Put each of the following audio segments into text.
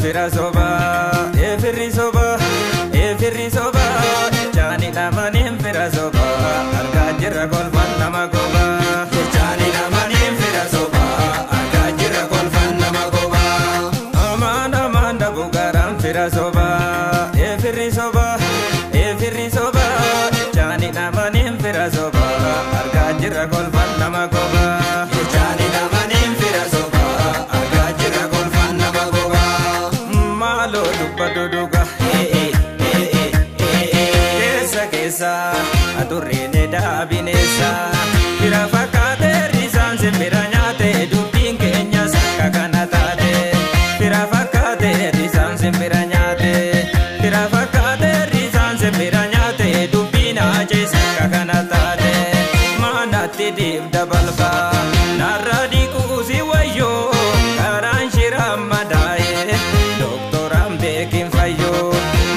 fira soba efirri soba jani namanin fira soba arga jirra kolfan nama goba jani namanin fira soba arga jirra kolfan nama goba amanda bugaram fira soba efirri soba jani namanin fira soba arga jirra kolfan nama goba jani namanin fira soba arga jirra kolfan nama goba malo dubba duduga kesa adurrene dabinesa fira fakate risan sembiranyate dubin kenya saka kanatate fira fakate risan sembiranyate dubina je saka kanatate manati dib dabalba naradi kuzi wayo karan shiram madaye doktoram bekin fayo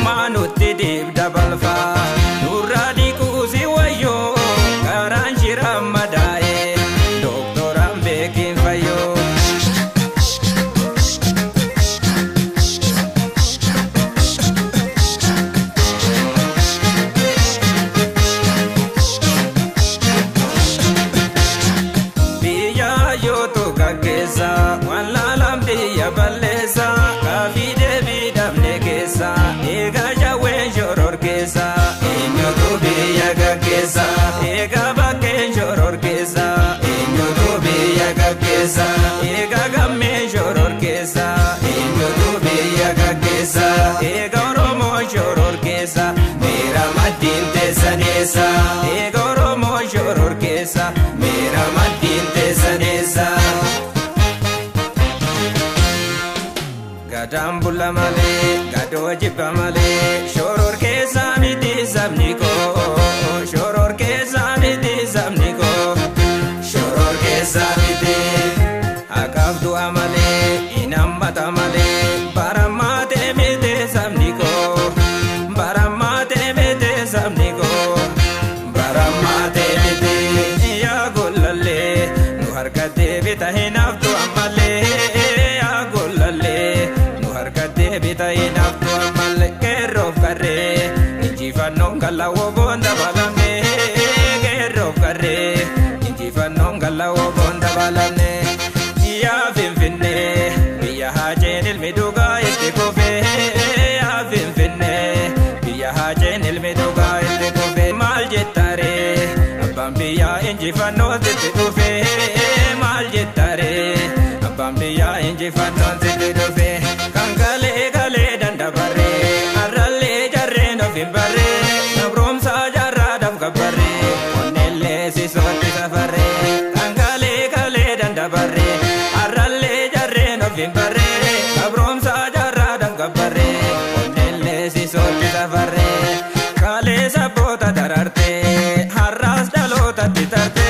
manuti dib dabalba Walalam diya balesa kafi debi damne kesa ega jawe joror kesa enyo to biya ga kesa ega bakke joror kesa enyo to biya ga kesa ega gamme joror kesa enyo to biya ga kesa ega romo joror kesa mera madin te sanesa ega romo joror kesa mera madin te sanesa Gadambula male, gadojiba male, shoror kesa miti zamniko, shoror kesa miti zamniko, shoror kesa miti, akabdu amale, inamata male, baramate miti zamniko, baramate miti zamniko, baramate miti, ya gulale, nuharkate bita hinaftu amale, ya gulale. Bita inaftu amal kerro kare injifanno galawo bonda balane kerro kare injifanno galawo bonda balane ya finfinne biya hajen ilmiduga itti kofe ya finfinne biya hajen ilmiduga itti kofe mal jettare abban biya injifanno itti kofe mal jettare abban biya injifanno itti kofe kankale kale dandabare arralle jarre no fimbare nabromsa jarra daf kabare onnelle si sotti safare kankale kale dandabare arralle jarre no fimbare nabromsa jarra daf kabare onnelle si sotti safare kale sabota dararte harras dalota titarte